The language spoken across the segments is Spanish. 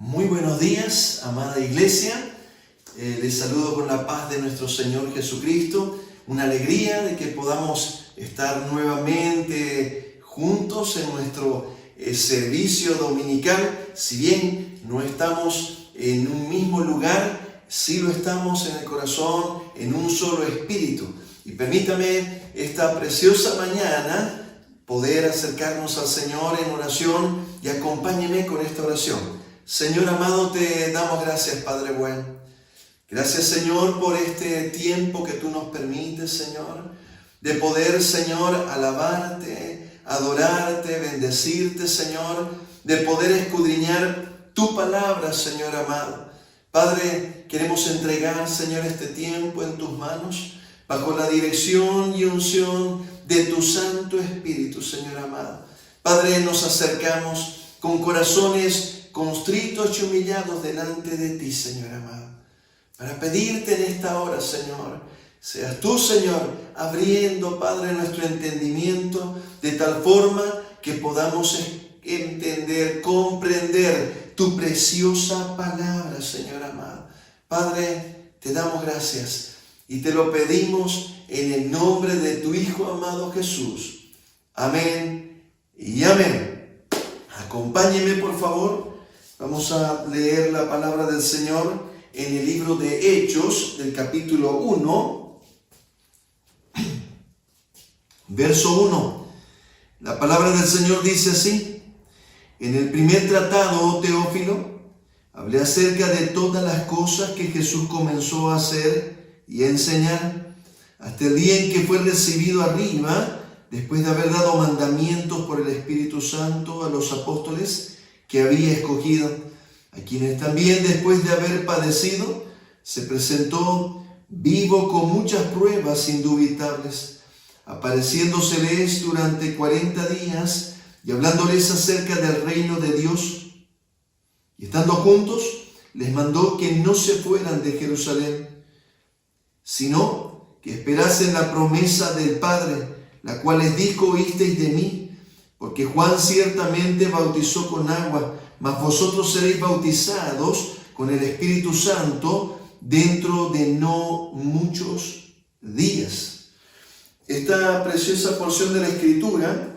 Muy buenos días, amada iglesia. Les saludo con la paz de nuestro Señor Jesucristo. Una alegría de que podamos estar nuevamente juntos en nuestro servicio dominical. Si bien no estamos en un mismo lugar, sí lo estamos en el corazón, en un solo espíritu. Y permítame esta preciosa mañana poder acercarnos al Señor en oración y acompáñeme con esta oración. Señor amado, te damos gracias, Padre bueno. Gracias, Señor, por este tiempo que tú nos permites, Señor, de poder, Señor, alabarte, adorarte, bendecirte, Señor, de poder escudriñar tu palabra, Señor amado. Padre, queremos entregar, Señor, este tiempo en tus manos, bajo la dirección y unción de tu Santo Espíritu, Señor amado. Padre, nos acercamos con corazones constritos y humillados delante de ti, Señor amado, para pedirte en esta hora, Señor, seas tú, Señor, abriendo, Padre, nuestro entendimiento de tal forma que podamos entender, comprender tu preciosa palabra, Señor amado. Padre, te damos gracias y te lo pedimos en el nombre de tu Hijo amado Jesús. Amén y amén. Acompáñeme, por favor. Vamos a leer la palabra del Señor en el libro de Hechos, del capítulo 1, verso 1. La palabra del Señor dice así: en el primer tratado, oh Teófilo, hablé acerca de todas las cosas que Jesús comenzó a hacer y a enseñar, hasta el día en que fue recibido arriba, después de haber dado mandamientos por el Espíritu Santo a los apóstoles que había escogido, a quienes también después de haber padecido, se presentó vivo con muchas pruebas indubitables, apareciéndoseles durante 40 días y hablándoles acerca del reino de Dios. Y estando juntos, les mandó que no se fueran de Jerusalén, sino que esperasen la promesa del Padre, la cual les dijo: oísteis de mí, porque Juan ciertamente bautizó con agua, mas vosotros seréis bautizados con el Espíritu Santo dentro de no muchos días. Esta preciosa porción de la Escritura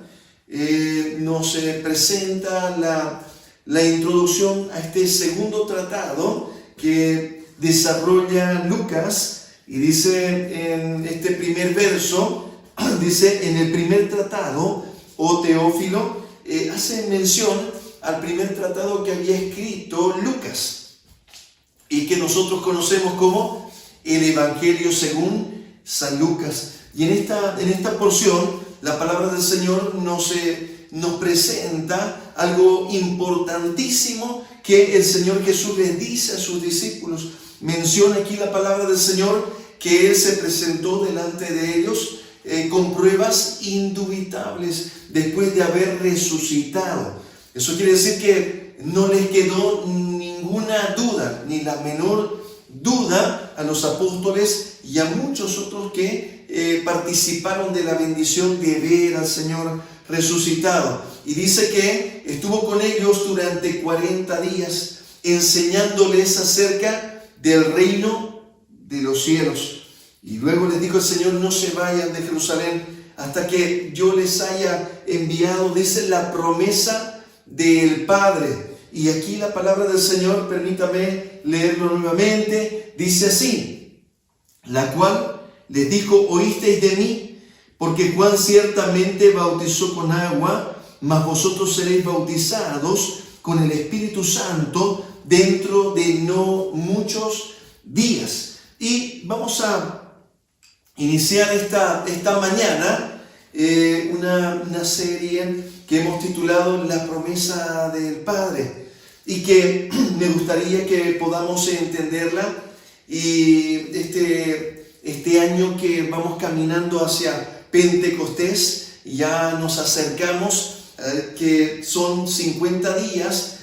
nos presenta la introducción a este segundo tratado que desarrolla Lucas, y dice en este primer verso, dice: en el primer tratado, oh Teófilo, hace mención al primer tratado que había escrito Lucas y que nosotros conocemos como el Evangelio según San Lucas. Y en esta porción la palabra del Señor nos presenta algo importantísimo que el Señor Jesús les dice a sus discípulos. Menciona aquí la palabra del Señor que Él se presentó delante de ellos con pruebas indubitables después de haber resucitado. Eso quiere decir que no les quedó ninguna duda, ni la menor duda a los apóstoles y a muchos otros que participaron de la bendición de ver al Señor resucitado. Y dice que estuvo con ellos durante 40 días enseñándoles acerca del reino de los cielos. Y luego les dijo el Señor: no se vayan de Jerusalén hasta que yo les haya enviado, dice, la promesa del Padre. Y aquí la palabra del Señor, permítame leerlo nuevamente, dice así: la cual les dijo: oísteis de mí, porque Juan ciertamente bautizó con agua, mas vosotros seréis bautizados con el Espíritu Santo dentro de no muchos días. Y vamos a iniciar esta mañana una serie que hemos titulado La promesa del Padre, y que me gustaría que podamos entenderla. Y este año que vamos caminando hacia Pentecostés, ya nos acercamos, que son 50 días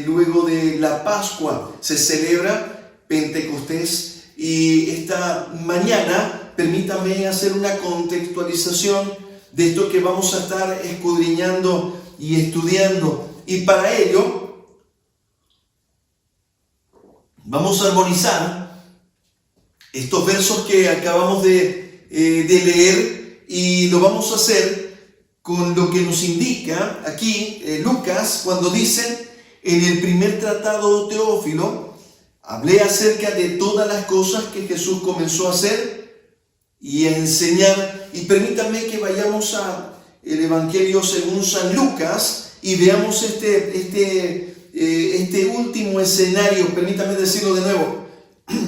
luego de la Pascua, se celebra Pentecostés. Y esta mañana permítame hacer una contextualización de esto que vamos a estar escudriñando y estudiando. Y para ello vamos a armonizar estos versos que acabamos de leer y lo vamos a hacer con lo que nos indica aquí Lucas cuando dice: en el primer tratado, Teófilo, hablé acerca de todas las cosas que Jesús comenzó a hacer y a enseñar. Y permítanme que vayamos a el Evangelio según San Lucas y veamos este último escenario. Permítanme decirlo de nuevo.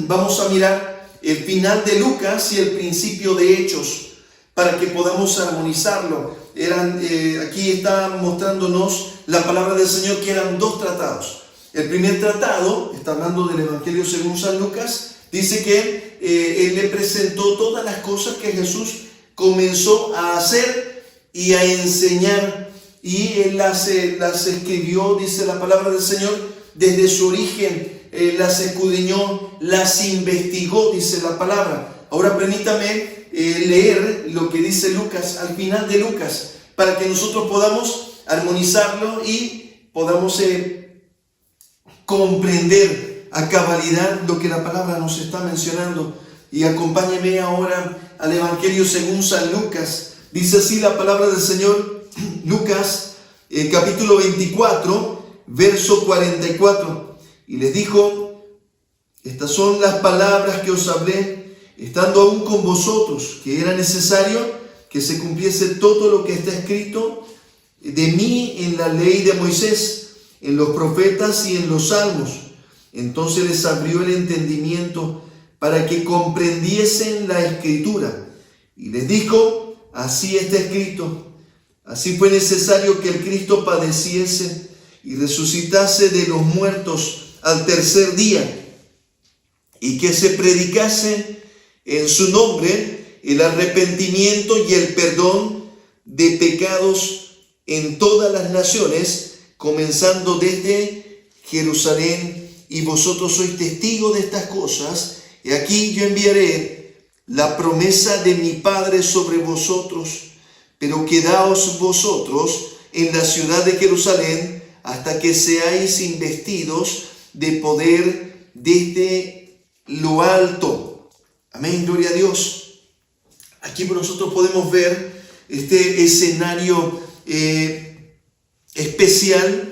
Vamos a mirar el final de Lucas y el principio de Hechos para que podamos armonizarlo. Aquí está mostrándonos la palabra del Señor que eran dos tratados. El primer tratado, está hablando del Evangelio según San Lucas, dice que Él le presentó todas las cosas que Jesús comenzó a hacer y a enseñar, y Él las escribió, dice la palabra del Señor, desde su origen, las escudriñó, las investigó, dice la palabra. Ahora permítame leer lo que dice Lucas al final de Lucas, para que nosotros podamos armonizarlo y podamos comprender a cabalidad lo que la palabra nos está mencionando. Y acompáñeme ahora al Evangelio según San Lucas. Dice así la palabra del Señor, Lucas, capítulo 24, verso 44. Y les dijo: estas son las palabras que os hablé, estando aún con vosotros, que era necesario que se cumpliese todo lo que está escrito de mí en la ley de Moisés, en los profetas y en los salmos. Entonces les abrió el entendimiento para que comprendiesen la escritura. Y les dijo: así está escrito, así fue necesario que el Cristo padeciese y resucitase de los muertos al tercer día, y que se predicase en su nombre el arrepentimiento y el perdón de pecados en todas las naciones, comenzando desde Jerusalén. Y vosotros sois testigos de estas cosas. Y aquí yo enviaré la promesa de mi Padre sobre vosotros, pero quedaos vosotros en la ciudad de Jerusalén hasta que seáis investidos de poder desde lo alto. Amén, gloria a Dios. Aquí nosotros podemos ver este escenario especial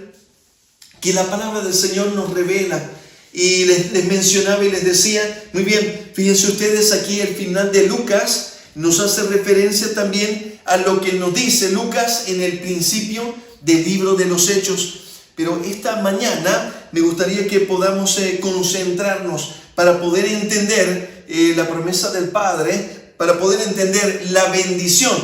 que la palabra del Señor nos revela. Y les mencionaba y les decía, muy bien, fíjense ustedes aquí el final de Lucas nos hace referencia también a lo que nos dice Lucas en el principio del libro de los Hechos. Pero esta mañana me gustaría que podamos concentrarnos para poder entender la promesa del Padre, para poder entender la bendición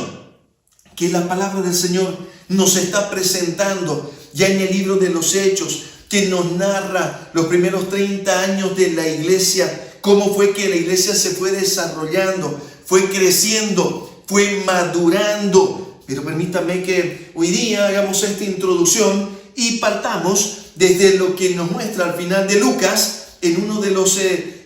que la palabra del Señor nos está presentando ya en el libro de los Hechos, que nos narra los primeros 30 años de la iglesia, cómo fue que la iglesia se fue desarrollando, fue creciendo, fue madurando. Pero permítame que hoy día hagamos esta introducción y partamos desde lo que nos muestra al final de Lucas, en uno de los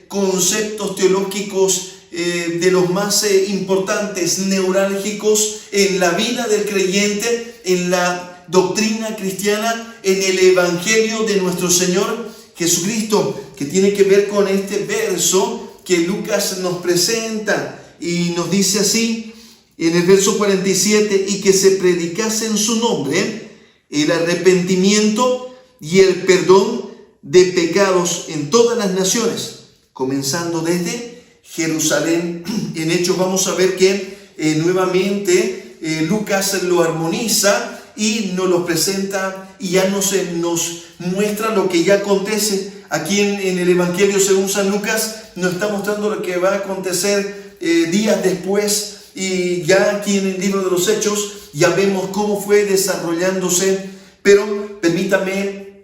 conceptos teológicos de los más importantes, neurálgicos en la vida del creyente, en la doctrina cristiana, en el Evangelio de nuestro Señor Jesucristo, que tiene que ver con este verso que Lucas nos presenta y nos dice así en el verso 47: y que se predicase en su nombre el arrepentimiento y el perdón de pecados en todas las naciones, comenzando desde Jerusalén. En Hechos vamos a ver que nuevamente Lucas lo armoniza y nos lo presenta y ya nos muestra lo que ya acontece. Aquí en el Evangelio según San Lucas nos está mostrando lo que va a acontecer días después, y ya aquí en el libro de los Hechos ya vemos cómo fue desarrollándose. Pero permítame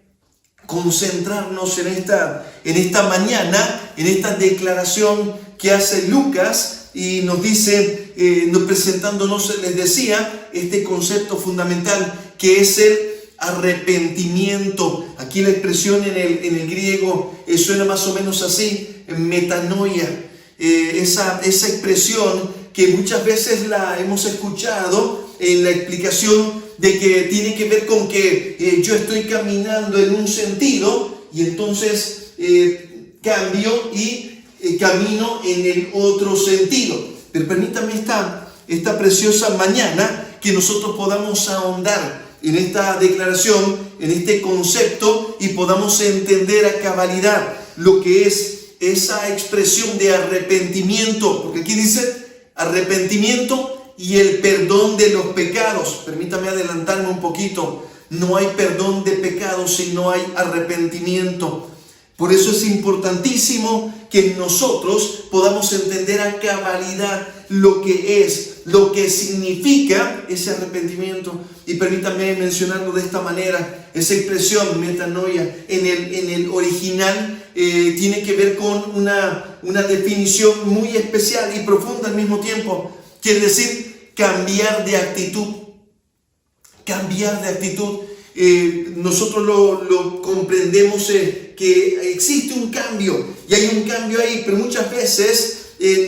concentrarnos en esta mañana, en esta declaración que hace Lucas, y nos dice, presentándonos, les decía, este concepto fundamental que es el arrepentimiento. Aquí la expresión en el griego suena más o menos así, metanoia. Esa expresión que muchas veces la hemos escuchado en la explicación de que tiene que ver con que yo estoy caminando en un sentido y entonces cambio y camino en el otro sentido. Pero permítame esta preciosa mañana que nosotros podamos ahondar en esta declaración, en este concepto, y podamos entender a cabalidad lo que es esa expresión de arrepentimiento, porque aquí dice arrepentimiento y el perdón de los pecados. Permítame adelantarme un poquito. No hay perdón de pecados si no hay arrepentimiento. Por eso es importantísimo que nosotros podamos entender a cabalidad lo que significa ese arrepentimiento. Y permítame mencionarlo de esta manera. Esa expresión, metanoia, en el original tiene que ver con una definición muy especial y profunda al mismo tiempo. Quiere decir cambiar de actitud. Cambiar de actitud. Nosotros lo comprendemos que existe un cambio y hay un cambio ahí, pero muchas veces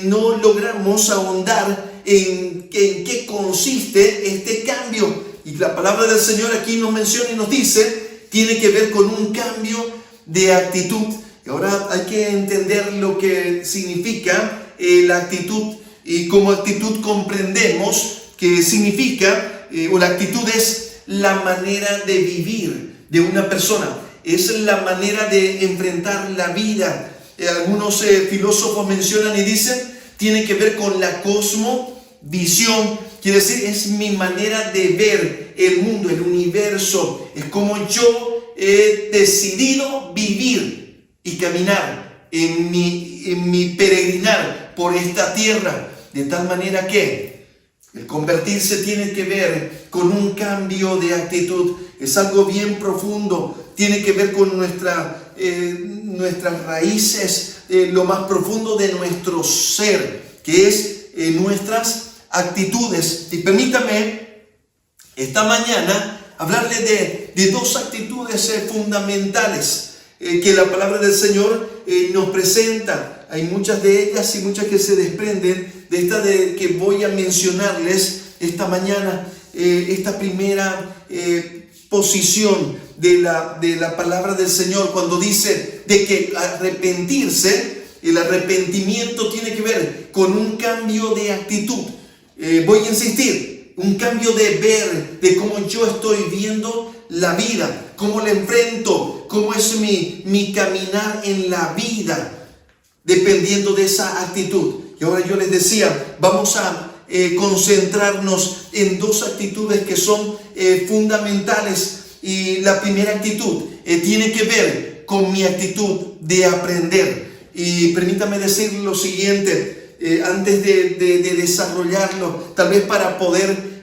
no logramos ahondar en qué consiste este cambio. Y la palabra del Señor aquí nos menciona y nos dice, tiene que ver con un cambio de actitud. Y ahora hay que entender lo que significa la actitud, y como actitud comprendemos que significa, o la actitud es la manera de vivir de una persona, es la manera de enfrentar la vida. Algunos filósofos mencionan y dicen, tiene que ver con la cosmovisión, quiere decir, es mi manera de ver el mundo, el universo, es como yo he decidido vivir y caminar en mi peregrinar por esta tierra, de tal manera que el convertirse tiene que ver con un cambio de actitud. Es algo bien profundo. Tiene que ver con nuestras raíces, lo más profundo de nuestro ser, que es nuestras actitudes. Y permítame esta mañana hablarle de dos actitudes fundamentales que la palabra del Señor nos presenta. Hay muchas de ellas y muchas que se desprenden de esta que voy a mencionarles esta mañana. Esta primera posición de la palabra del Señor, cuando dice de que arrepentirse, el arrepentimiento tiene que ver con un cambio de actitud. Voy a insistir, un cambio de ver, de cómo yo estoy viendo la vida, cómo la enfrento, cómo es mi caminar en la vida, dependiendo de esa actitud. Y ahora yo les decía, vamos a concentrarnos en dos actitudes que son fundamentales. Y la primera actitud tiene que ver con mi actitud de aprender. Y permítame decir lo siguiente, antes de desarrollarlo, tal vez para poder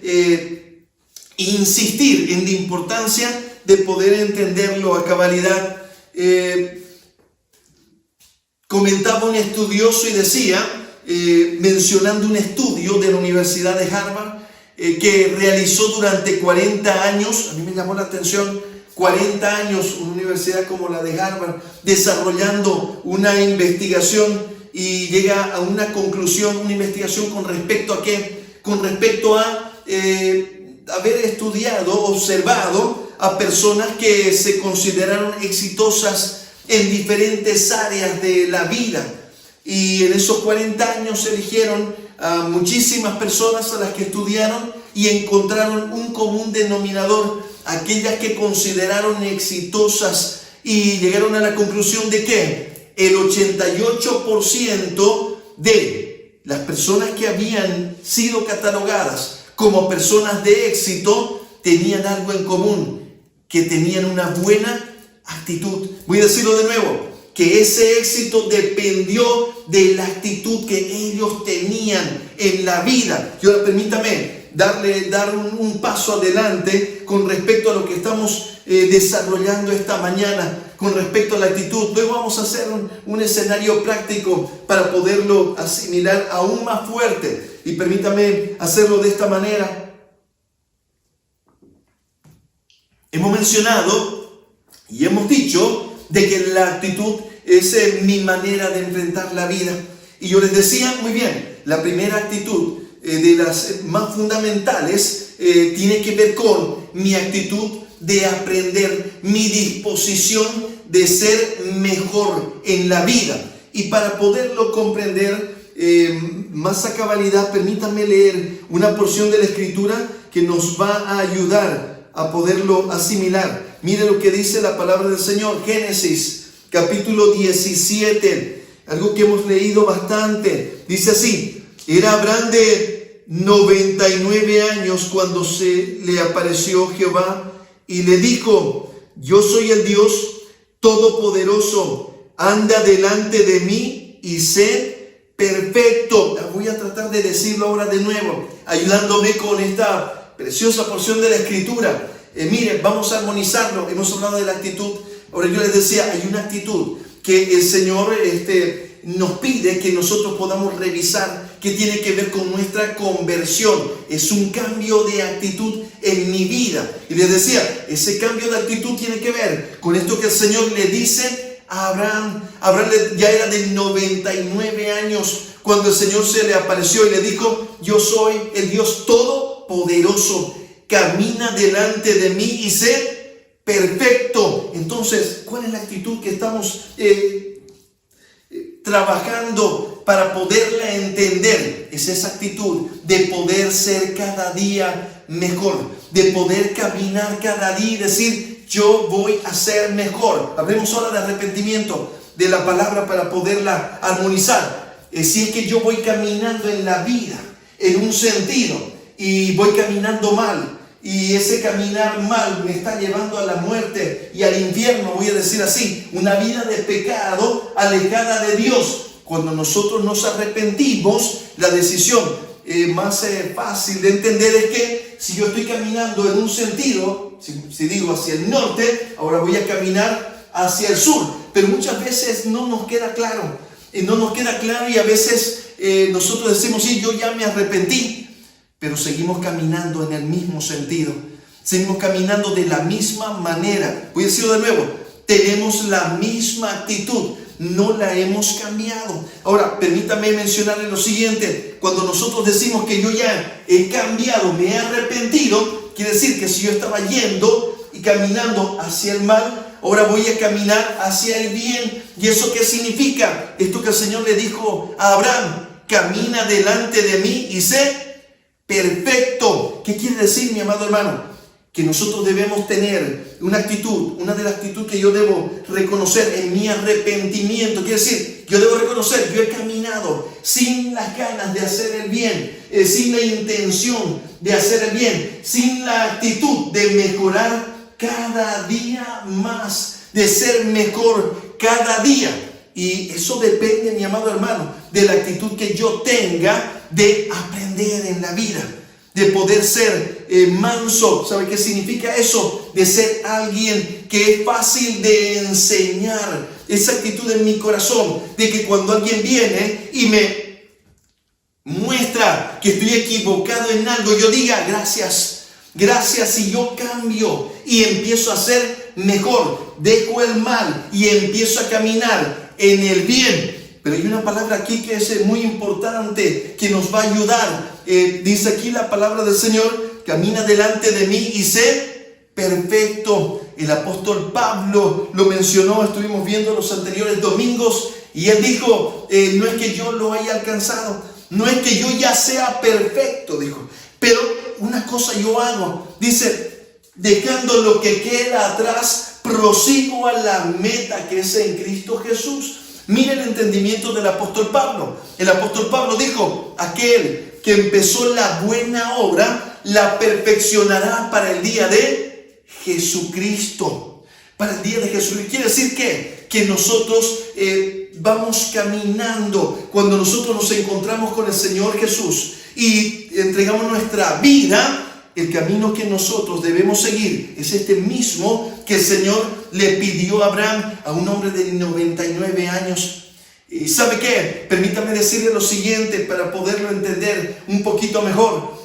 insistir en la importancia de poder entenderlo a cabalidad. Comentaba un estudioso y decía, mencionando un estudio de la Universidad de Harvard que realizó durante 40 años, a mí me llamó la atención, 40 años, una universidad como la de Harvard, desarrollando una investigación y llega a una conclusión, una investigación con respecto a qué, con respecto a haber estudiado, observado a personas que se consideraron exitosas en diferentes áreas de la vida. Y en esos 40 años eligieron a muchísimas personas a las que estudiaron y encontraron un común denominador, aquellas que consideraron exitosas, y llegaron a la conclusión de que el 88% de las personas que habían sido catalogadas como personas de éxito tenían algo en común, que tenían una buena actitud. Voy a decirlo de nuevo, que ese éxito dependió de la actitud que ellos tenían en la vida. Y ahora permítame dar un paso adelante con respecto a lo que estamos desarrollando esta mañana, con respecto a la actitud. Luego vamos a hacer un escenario práctico para poderlo asimilar aún más fuerte. Y permítame hacerlo de esta manera. Hemos mencionado y hemos dicho de que la actitud es mi manera de enfrentar la vida. Y yo les decía, muy bien, la primera actitud de las más fundamentales tiene que ver con mi actitud de aprender, mi disposición de ser mejor en la vida. Y para poderlo comprender más a cabalidad, permítanme leer una porción de la Escritura que nos va a ayudar a poderlo asimilar. Mire lo que dice la palabra del Señor, Génesis capítulo 17, algo que hemos leído bastante. Dice así: era Abraham de 99 años cuando se le apareció Jehová y le dijo: yo soy el Dios Todopoderoso, anda delante de mí y sé perfecto. Voy a tratar de decirlo ahora de nuevo, ayudándome con esta preciosa porción de la Escritura. Miren, vamos a armonizarlo. Hemos hablado de la actitud. Ahora yo les decía, hay una actitud que el Señor nos pide que nosotros podamos revisar, que tiene que ver con nuestra conversión. Es un cambio de actitud en mi vida. Y les decía, ese cambio de actitud tiene que ver con esto que el Señor le dice a Abraham. Abraham ya era de 99 años cuando el Señor se le apareció y le dijo: yo soy el Dios Todopoderoso, camina delante de mí y sé perfecto. Entonces, ¿cuál es la actitud que estamos trabajando para poderla entender? Es esa actitud de poder ser cada día mejor, de poder caminar cada día y decir: yo voy a ser mejor. Hablemos ahora de arrepentimiento, de la palabra, para poderla armonizar. Si es que yo voy caminando en la vida en un sentido y voy caminando mal, y ese caminar mal me está llevando a la muerte y al infierno, voy a decir así, una vida de pecado alejada de Dios. Cuando nosotros nos arrepentimos, la decisión más fácil de entender es que si yo estoy caminando en un sentido, si digo hacia el norte, ahora voy a caminar hacia el sur. Pero muchas veces no nos queda claro, y a veces nosotros decimos: sí, yo ya me arrepentí. Pero seguimos caminando en el mismo sentido, seguimos caminando de la misma manera. Voy a decirlo de nuevo: tenemos la misma actitud, no la hemos cambiado. Ahora, permítame mencionarle lo siguiente: cuando nosotros decimos que yo ya he cambiado, me he arrepentido, quiere decir que si yo estaba yendo y caminando hacia el mal, ahora voy a caminar hacia el bien. ¿Y eso qué significa? Esto que el Señor le dijo a Abraham: camina delante de mí y sé perfecto. ¿Qué quiere decir, mi amado hermano? Que nosotros debemos tener una actitud, una de las actitudes que yo debo reconocer en mi arrepentimiento. Quiere decir, yo debo reconocer: yo he caminado sin las ganas de hacer el bien, sin la intención de hacer el bien, sin la actitud de mejorar cada día más, de ser mejor cada día. Y eso depende, mi amado hermano, de la actitud que yo tenga de aprender en la vida, de poder ser manso. ¿Sabe qué significa eso? De ser alguien que es fácil de enseñar. Esa actitud en mi corazón, de que cuando alguien viene y me muestra que estoy equivocado en algo, yo diga: gracias, gracias, y yo cambio y empiezo a ser mejor, dejo el mal y empiezo a caminar en el bien. Pero hay una palabra aquí que es muy importante, que nos va a ayudar. Dice aquí la palabra del Señor: camina delante de mí y sé perfecto. El apóstol Pablo lo mencionó, estuvimos viendo los anteriores domingos, y él dijo: no es que yo lo haya alcanzado, no es que yo ya sea perfecto, dijo, pero una cosa yo hago. Dice: dejando lo que queda atrás, prosigo a la meta que es en Cristo Jesús. Mira el entendimiento del apóstol Pablo. El apóstol Pablo dijo: aquel que empezó la buena obra la perfeccionará para el día de Jesucristo. Para el día de Jesucristo. Quiere decir que nosotros vamos caminando. Cuando nosotros nos encontramos con el Señor Jesús y entregamos nuestra vida, el camino que nosotros debemos seguir es este mismo que el Señor le pidió a Abraham, a un hombre de 99 años. ¿Y sabe qué? Permítame decirle lo siguiente para poderlo entender un poquito mejor.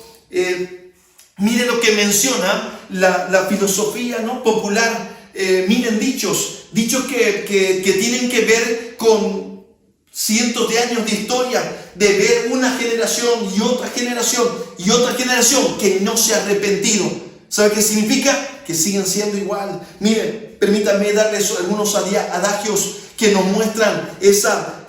Mire lo que menciona la filosofía, ¿no?, popular. Miren, dichos que tienen que ver con cientos de años de historia, de ver una generación y otra generación y otra generación que no se ha arrepentido. ¿Sabe qué significa? Que siguen siendo igual. Mire, permítanme darles algunos adagios que nos muestran esa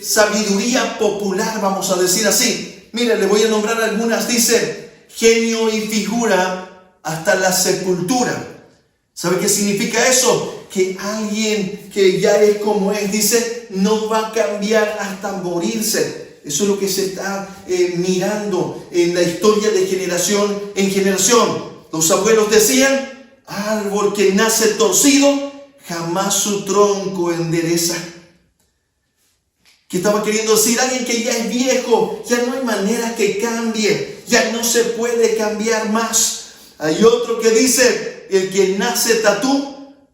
sabiduría popular, vamos a decir así. Mire, le voy a nombrar algunas. Dice, genio y figura hasta la sepultura. ¿Sabe qué significa eso? Que alguien que ya es como es, dice, no va a cambiar hasta morirse. Eso es lo que se está mirando en la historia de generación en generación. Los abuelos decían, árbol que nace torcido, jamás su tronco endereza. ¿Qué estaba queriendo decir? Alguien que ya es viejo, ya no hay manera que cambie, ya no se puede cambiar más. Hay otro que dice, el que nace tatú,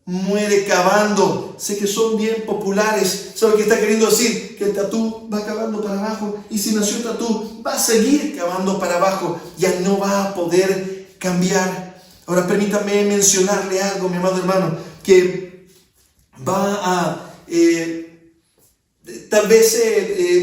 muere cavando. Sé que son bien populares. ¿Sabe qué está queriendo decir? Que el tatú va cavando para abajo, y si nació tatú, va a seguir cavando para abajo, ya no va a poder cambiar. Ahora permítame mencionarle algo, mi amado hermano, que va a tal vez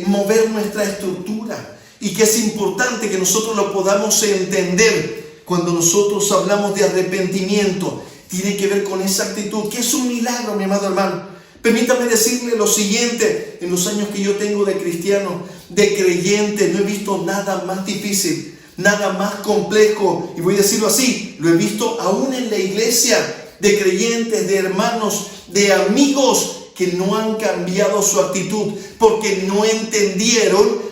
mover nuestra estructura, y que es importante que nosotros lo podamos entender. Cuando nosotros hablamos de arrepentimiento, tiene que ver con esa actitud, que es un milagro, mi amado hermano. Permítame decirle lo siguiente: en los años que yo tengo de cristiano, de creyente, no he visto nada más difícil, nada más complejo, y voy a decirlo así, lo he visto aún en la iglesia, de creyentes, de hermanos, de amigos que no han cambiado su actitud, porque no entendieron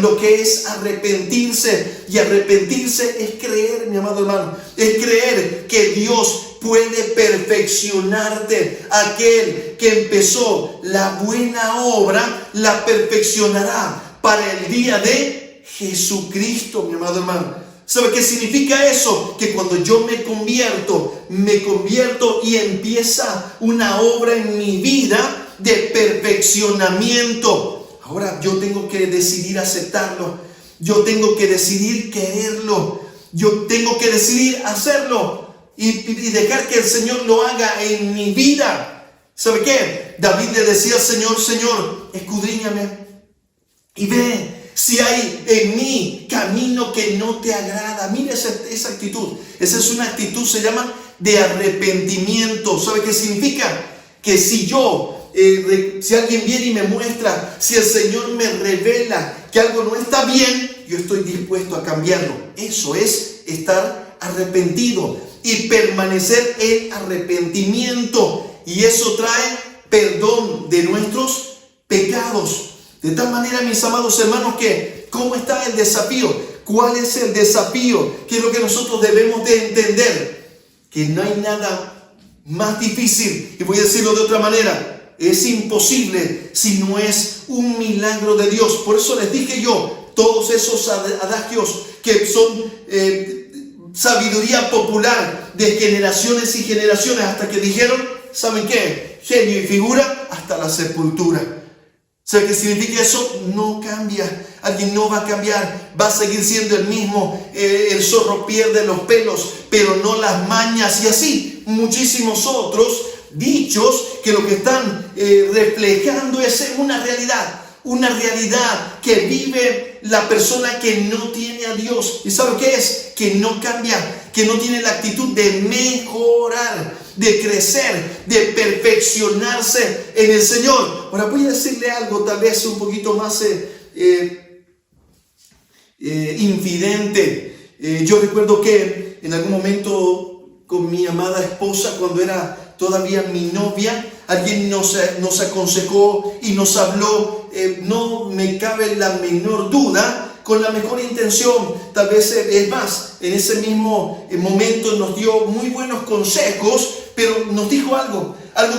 lo que es arrepentirse. Y arrepentirse es creer, mi amado hermano, es creer que Dios puede perfeccionarte. Aquel que empezó la buena obra, la perfeccionará para el día de Jesucristo, mi amado hermano. ¿Sabe qué significa eso? Que cuando yo me convierto y empieza una obra en mi vida de perfeccionamiento. Ahora yo tengo que decidir aceptarlo. Yo tengo que decidir quererlo. Yo tengo que decidir hacerlo y dejar que el Señor lo haga en mi vida. ¿Sabe qué? David le decía al Señor, Señor, escudriñame y ve si hay en mí camino que no te agrada. Mira esa actitud. Esa es una actitud, se llama de arrepentimiento. ¿Sabe qué significa? Que si alguien viene y me muestra, si el Señor me revela que algo no está bien, yo estoy dispuesto a cambiarlo. Eso es estar arrepentido y permanecer en arrepentimiento. Y eso trae perdón de nuestros pecados. De tal manera, mis amados hermanos, que ¿cómo está el desafío? ¿Cuál es el desafío? ¿Qué es lo que nosotros debemos de entender? Que no hay nada más difícil, y voy a decirlo de otra manera, es imposible si no es un milagro de Dios. Por eso les dije yo, todos esos adagios que son sabiduría popular de generaciones y generaciones, hasta que dijeron, ¿saben qué? Genio y figura hasta la sepultura. ¿Sabe qué significa eso? No cambia. Alguien no va a cambiar, va a seguir siendo el mismo. El zorro pierde los pelos, pero no las mañas. Y así muchísimos otros dichos que lo que están reflejando es una realidad que vive la persona que no tiene a Dios. ¿Y sabe qué es? Que no cambia, que no tiene la actitud de mejorar, de crecer, de perfeccionarse en el Señor. Ahora voy a decirle algo tal vez un poquito más infidente. Yo recuerdo que en algún momento con mi amada esposa, cuando era todavía mi novia, alguien nos aconsejó y nos habló, no me cabe la menor duda, con la mejor intención. Tal vez es más, en ese mismo momento nos dio muy buenos consejos, pero nos dijo algo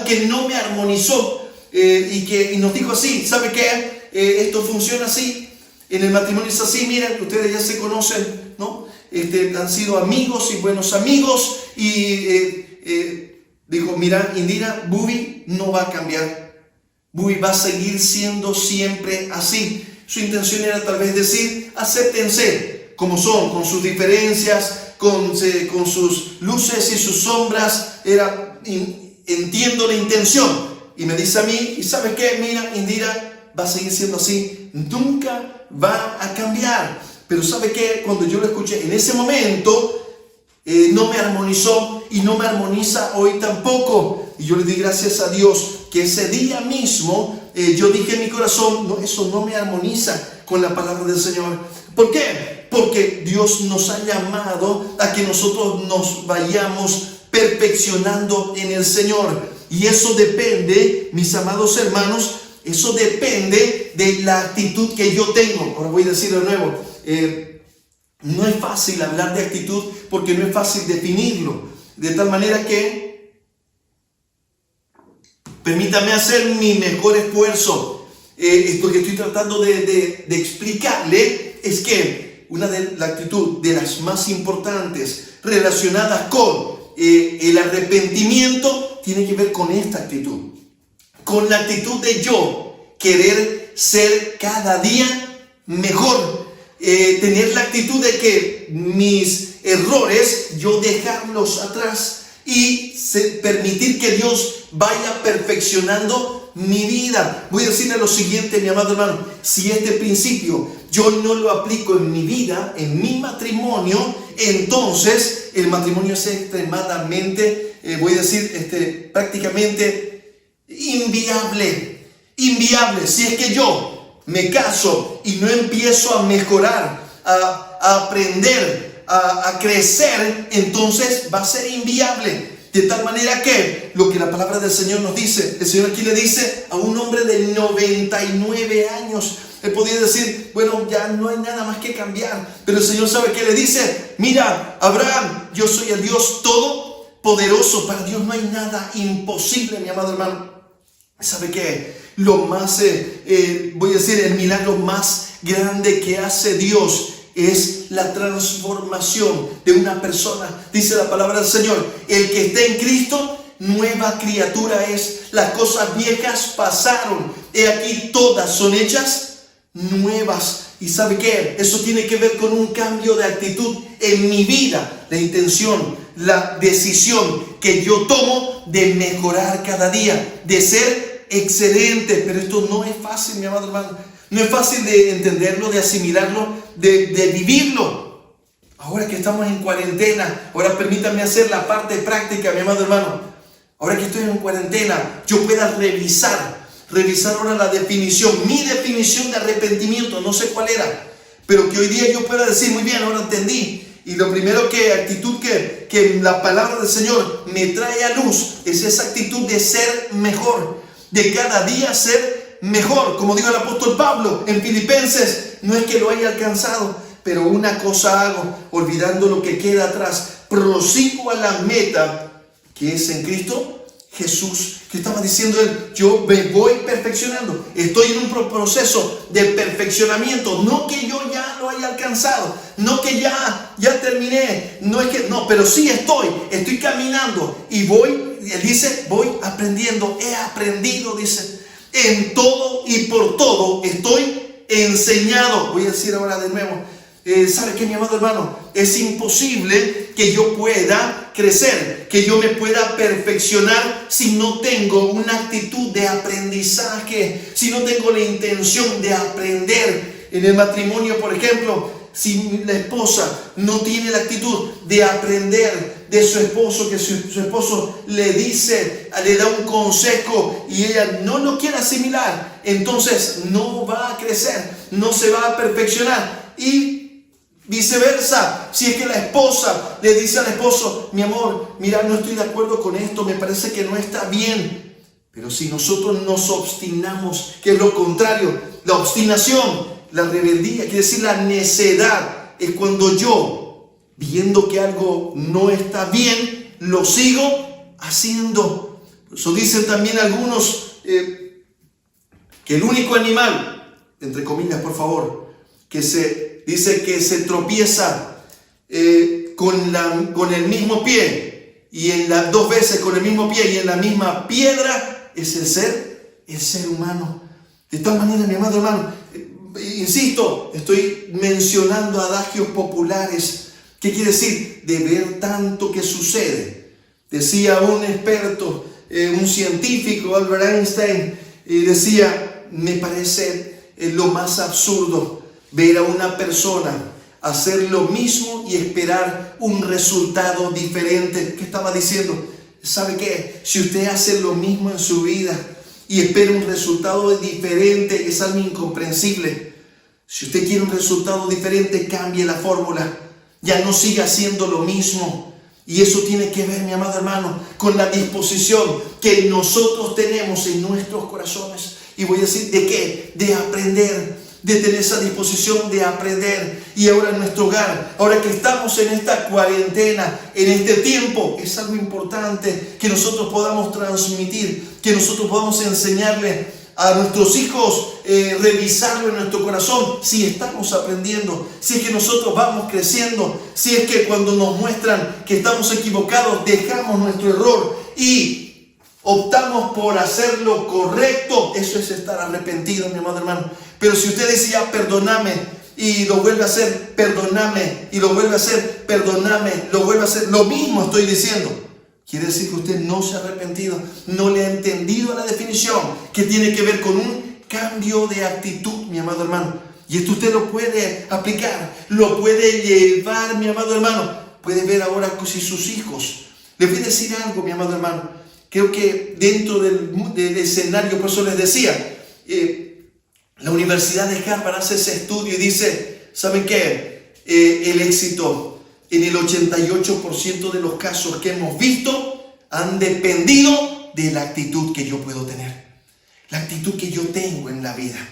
que no me armonizó, y nos dijo así: ¿sabe qué? Esto funciona así, en el matrimonio es así, miren, ustedes ya se conocen, ¿no? Han sido amigos y buenos amigos, y dijo, mira, Indira, Bubi no va a cambiar, Bubi va a seguir siendo siempre así. Su intención era tal vez decir, acéptense como son, con sus diferencias, con sus luces y sus sombras. Entiendo la intención. Y me dice a mí, ¿y sabe qué? Mira, Indira va a seguir siendo así, nunca va a cambiar. Pero ¿sabe qué? Cuando yo lo escuché en ese momento, no me armonizó y no me armoniza hoy tampoco. Y yo le di gracias a Dios que ese día mismo yo dije en mi corazón, no, eso no me armoniza con la palabra del Señor. ¿Por qué? Porque Dios nos ha llamado a que nosotros nos vayamos perfeccionando en el Señor. Y eso depende, mis amados hermanos, eso depende de la actitud que yo tengo. Ahora voy a decirlo de nuevo. No es fácil hablar de actitud porque no es fácil definirlo. De tal manera que permítame hacer mi mejor esfuerzo. Esto que estoy tratando de explicarle es que una de la actitud de las más importantes relacionadas con el arrepentimiento tiene que ver con esta actitud. Con la actitud de yo querer ser cada día mejor. Tener la actitud de que mis errores yo dejarlos atrás y permitir que Dios vaya perfeccionando mi vida. Voy a decirle lo siguiente, mi amado hermano: si este principio yo no lo aplico en mi vida, en mi matrimonio, entonces el matrimonio es extremadamente, voy a decir, prácticamente inviable. Inviable. Si es que yo me caso y no empiezo a mejorar, a aprender, a crecer, entonces va a ser inviable. De tal manera que lo que la palabra del Señor nos dice, el Señor aquí le dice a un hombre de 99 años, él podía decir, bueno, ya no hay nada más que cambiar. Pero el Señor sabe que le dice, mira, Abraham, yo soy el Dios todopoderoso. Para Dios no hay nada imposible, mi amado hermano. ¿Sabe qué? Lo más, voy a decir, el milagro más grande que hace Dios es la transformación de una persona. Dice la palabra del Señor, el que está en Cristo, nueva criatura es. Las cosas viejas pasaron, he aquí todas son hechas nuevas. ¿Y sabe qué? Eso tiene que ver con un cambio de actitud en mi vida. La intención, la decisión que yo tomo de mejorar cada día, de ser excelente. Pero esto no es fácil, mi amado hermano. No es fácil de entenderlo, de asimilarlo, de vivirlo. Ahora que estamos en cuarentena, ahora permítame hacer la parte práctica, mi amado hermano. Ahora que estoy en cuarentena, yo pueda revisar ahora la definición, mi definición de arrepentimiento, no sé cuál era, pero que hoy día yo pueda decir, muy bien, ahora entendí. Y lo primero actitud que la palabra del Señor me trae a luz es esa actitud de ser mejor, de cada día ser mejor. Como dijo el apóstol Pablo en Filipenses, no es que lo haya alcanzado, pero una cosa hago, olvidando lo que queda atrás, prosigo a la meta que es en Cristo Jesús. ¿Qué estaba diciendo él? Yo me voy perfeccionando. Estoy en un proceso de perfeccionamiento. No que yo ya lo haya alcanzado. No que ya terminé. No, pero sí estoy caminando. Y voy, él dice, voy aprendiendo. He aprendido, dice, en todo y por todo estoy enseñado. Voy a decir ahora de nuevo. ¿Sabe qué, mi amado hermano? Es imposible que yo pueda crecer, que yo me pueda perfeccionar si no tengo una actitud de aprendizaje, si no tengo la intención de aprender. En el matrimonio, por ejemplo, si la esposa no tiene la actitud de aprender de su esposo, que su esposo le dice, le da un consejo y ella no lo quiere asimilar, entonces no va a crecer, no se va a perfeccionar. Y viceversa, si es que la esposa le dice al esposo, mi amor, mira, no estoy de acuerdo con esto, me parece que no está bien. Pero si nosotros nos obstinamos, que es lo contrario, la obstinación, la rebeldía, quiere decir la necedad, es cuando yo, viendo que algo no está bien, lo sigo haciendo. Por eso dicen también algunos que el único animal, entre comillas por favor, dice que se tropieza con el mismo pie y en las dos veces con el mismo pie y en la misma piedra es el ser humano. De tal manera, mi amado hermano, insisto, estoy mencionando adagios populares. ¿Qué quiere decir? De ver tanto que sucede. Decía un experto, un científico, Albert Einstein, decía, me parece lo más absurdo ver a una persona hacer lo mismo y esperar un resultado diferente. ¿Qué estaba diciendo? ¿Sabe qué? Si usted hace lo mismo en su vida y espera un resultado diferente, es algo incomprensible. Si usted quiere un resultado diferente, cambie la fórmula. Ya no siga haciendo lo mismo. Y eso tiene que ver, mi amado hermano, con la disposición que nosotros tenemos en nuestros corazones. Y voy a decir, ¿de qué? De aprender, de tener esa disposición de aprender. Y ahora en nuestro hogar, ahora que estamos en esta cuarentena, en este tiempo, es algo importante que nosotros podamos transmitir, que nosotros podamos enseñarle a nuestros hijos, revisarlo en nuestro corazón, si estamos aprendiendo, si es que nosotros vamos creciendo, si es que cuando nos muestran que estamos equivocados, dejamos nuestro error y optamos por hacer lo correcto. Eso es estar arrepentido, mi amado hermano. Pero si usted dice ya, perdóname, y lo vuelve a hacer, perdóname, y lo vuelve a hacer, perdóname, lo vuelve a hacer, lo mismo estoy diciendo, quiere decir que usted no se ha arrepentido, no le ha entendido la definición, que tiene que ver con un cambio de actitud, mi amado hermano. Y esto usted lo puede aplicar, lo puede llevar, mi amado hermano. Puede ver ahora si sus hijos. Les voy a decir algo, mi amado hermano. Creo que dentro del escenario, por eso les decía, la Universidad de Harvard hace ese estudio y dice, ¿saben qué? El éxito en el 88% de los casos que hemos visto han dependido de la actitud que yo puedo tener, la actitud que yo tengo en la vida.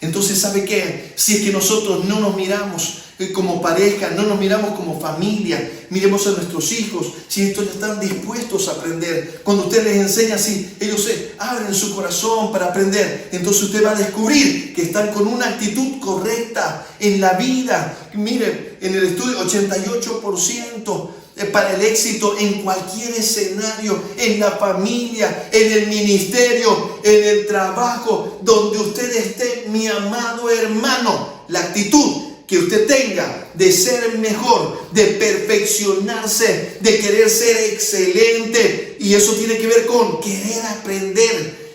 Entonces, ¿sabe qué? Si es que nosotros no nos miramos como pareja, no nos miramos como familia, miremos a nuestros hijos, si estos están dispuestos a aprender. Cuando usted les enseña así, ellos se abren su corazón para aprender. Entonces usted va a descubrir que están con una actitud correcta en la vida. Mire, en el estudio 88% para el éxito en cualquier escenario, en la familia, en el ministerio, en el trabajo, donde usted esté, mi amado hermano, la actitud que usted tenga de ser mejor, de perfeccionarse, de querer ser excelente, y eso tiene que ver con querer aprender,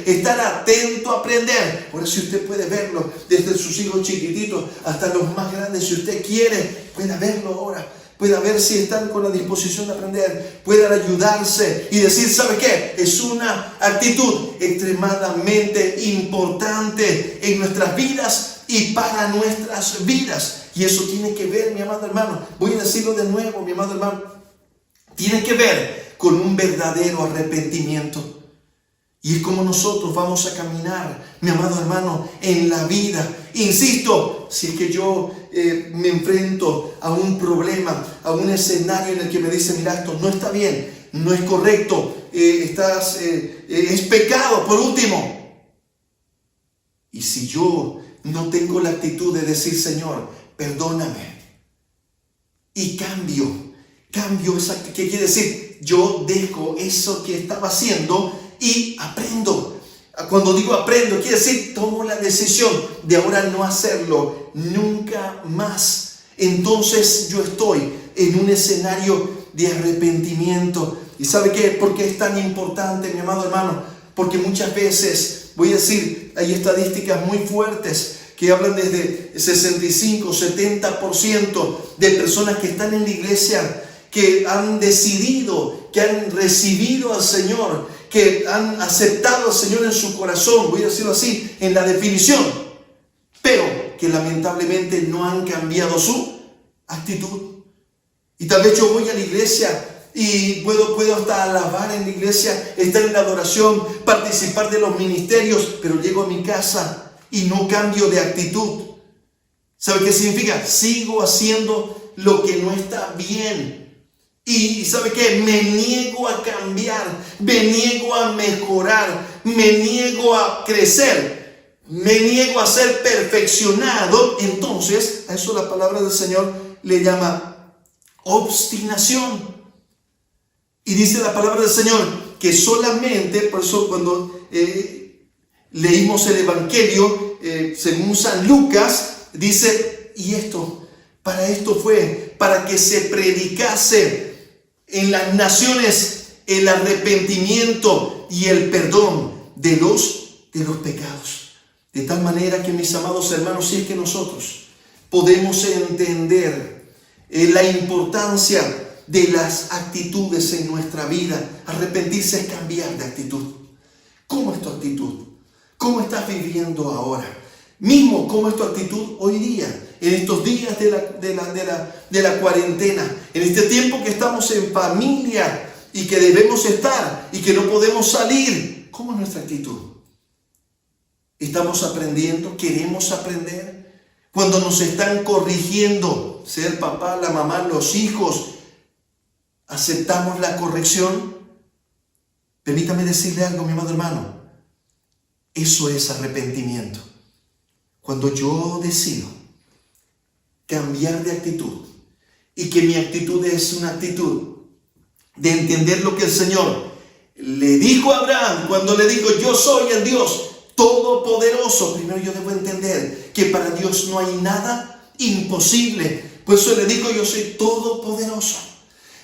estar atento a aprender. Por eso usted puede verlo desde sus hijos chiquititos hasta los más grandes. Si usted quiere, puede verlo ahora. Pueda ver si están con la disposición de aprender, puedan ayudarse y decir, ¿sabe qué? Es una actitud extremadamente importante en nuestras vidas y para nuestras vidas. Y eso tiene que ver, mi amado hermano, voy a decirlo de nuevo, mi amado hermano, tiene que ver con un verdadero arrepentimiento. Y es como nosotros vamos a caminar, mi amado hermano, en la vida. Insisto, si es que yo me enfrento a un problema, a un escenario en el que me dicen, mira, esto no está bien, no es correcto, es pecado, por último. Y si yo no tengo la actitud de decir, Señor, perdóname, y cambio esa, ¿qué quiere decir? Yo dejo eso que estaba haciendo y aprendo. Cuando digo aprendo, quiere decir tomo la decisión de ahora no hacerlo nunca más. Entonces yo estoy en un escenario de arrepentimiento. ¿Y sabe qué? ¿Por qué es tan importante, mi amado hermano? Porque muchas veces, voy a decir, hay estadísticas muy fuertes que hablan desde 65, 70% de personas que están en la iglesia, que han decidido, que han recibido al Señor, que han aceptado al Señor en su corazón, voy a decirlo así, en la definición, pero que lamentablemente no han cambiado su actitud. Y tal vez yo voy a la iglesia y puedo hasta alabar en la iglesia, estar en la adoración, participar de los ministerios, pero llego a mi casa y no cambio de actitud. ¿Sabe qué significa? Sigo haciendo lo que no está bien. Y ¿sabe qué? Me niego a cambiar, me niego a mejorar, me niego a crecer, me niego a ser perfeccionado. Entonces, a eso la palabra del Señor le llama obstinación. Y dice la palabra del Señor que solamente, por eso cuando leímos el Evangelio, según San Lucas, dice, y esto, para esto fue, para que se predicase en las naciones el arrepentimiento y el perdón de los pecados. De tal manera que, mis amados hermanos, si es que nosotros podemos entender la importancia de las actitudes en nuestra vida. Arrepentirse es cambiar de actitud. ¿Cómo es tu actitud? ¿Cómo estás viviendo ahora? Mismo, ¿cómo es tu actitud hoy día? En estos días de la cuarentena, en este tiempo que estamos en familia y que debemos estar y que no podemos salir. ¿Cómo es nuestra actitud? ¿Estamos aprendiendo? ¿Queremos aprender? Cuando nos están corrigiendo, sea el papá, la mamá, los hijos, ¿aceptamos la corrección? Permítame decirle algo, mi amado hermano. Eso es arrepentimiento. Cuando yo decido cambiar de actitud y que mi actitud es una actitud de entender lo que el Señor le dijo a Abraham cuando le dijo: yo soy el Dios todopoderoso. Primero yo debo entender que para Dios no hay nada imposible. Por eso le dijo: yo soy todopoderoso.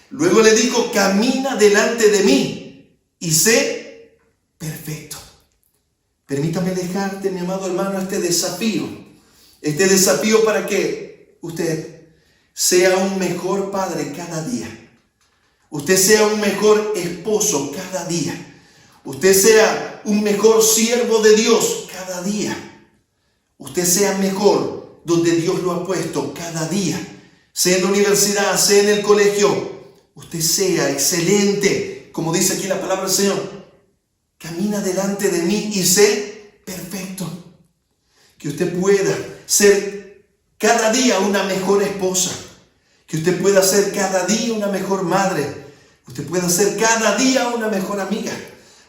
Luego le dijo: camina delante de mí y sé perfecto. Permítame dejarte, mi amado hermano, este desafío para que usted sea un mejor padre cada día. Usted sea un mejor esposo cada día. Usted sea un mejor siervo de Dios cada día. Usted sea mejor donde Dios lo ha puesto cada día. Sea en la universidad, sea en el colegio. Usted sea excelente. Como dice aquí la palabra del Señor. Camina delante de mí y sé perfecto. Que usted pueda ser cada día una mejor esposa. Que usted pueda ser cada día una mejor madre. Usted pueda ser cada día una mejor amiga.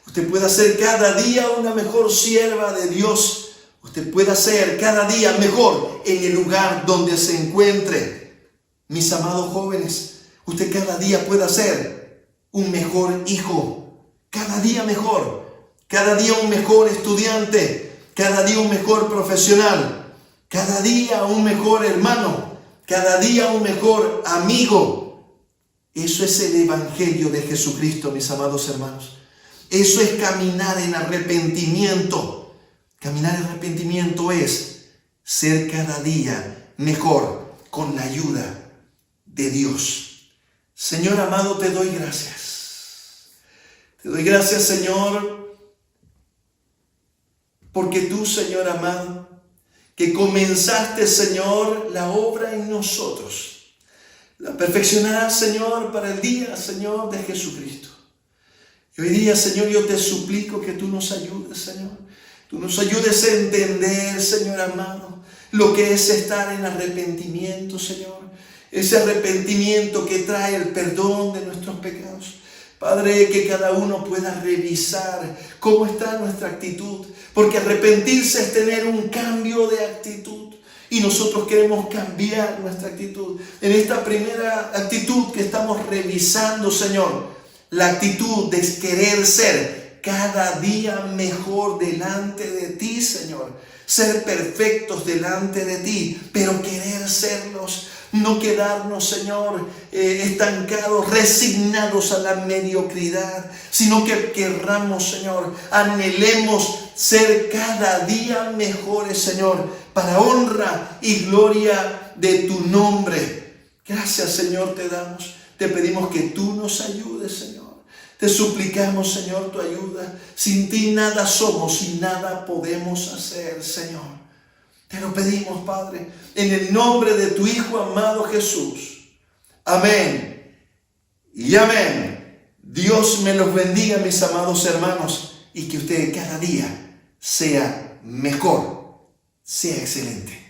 Usted pueda ser cada día una mejor sierva de Dios. Usted pueda ser cada día mejor en el lugar donde se encuentre. Mis amados jóvenes, usted cada día pueda ser un mejor hijo. Cada día mejor. Cada día un mejor estudiante. Cada día un mejor profesional. Cada día un mejor hermano. Cada día un mejor amigo. Eso es el evangelio de Jesucristo, mis amados hermanos. Eso es caminar en arrepentimiento. Caminar en arrepentimiento es ser cada día mejor con la ayuda de Dios. Señor amado, te doy gracias. Te doy gracias, Señor, porque tú, Señor amado, que comenzaste, Señor, la obra en nosotros, la perfeccionarás, Señor, para el día, Señor, de Jesucristo. Y hoy día, Señor, yo te suplico que tú nos ayudes, Señor. Tú nos ayudes a entender, Señor amado, lo que es estar en arrepentimiento, Señor. Ese arrepentimiento que trae el perdón de nuestros pecados. Padre, que cada uno pueda revisar cómo está nuestra actitud. Porque arrepentirse es tener un cambio de actitud. Y nosotros queremos cambiar nuestra actitud. En esta primera actitud que estamos revisando, Señor, la actitud de querer ser cada día mejor delante de ti, Señor. Ser perfectos delante de ti, pero querer serlos. No quedarnos, Señor, estancados, resignados a la mediocridad, sino que querramos, Señor, anhelemos ser cada día mejores, Señor, para honra y gloria de tu nombre. Gracias, Señor, te damos. Te pedimos que tú nos ayudes, Señor. Te suplicamos, Señor, tu ayuda. Sin ti nada somos y nada podemos hacer, Señor. Te lo pedimos, Padre, en el nombre de tu Hijo amado Jesús. Amén y amén. Dios me los bendiga, mis amados hermanos, y que usted cada día sea mejor, sea excelente.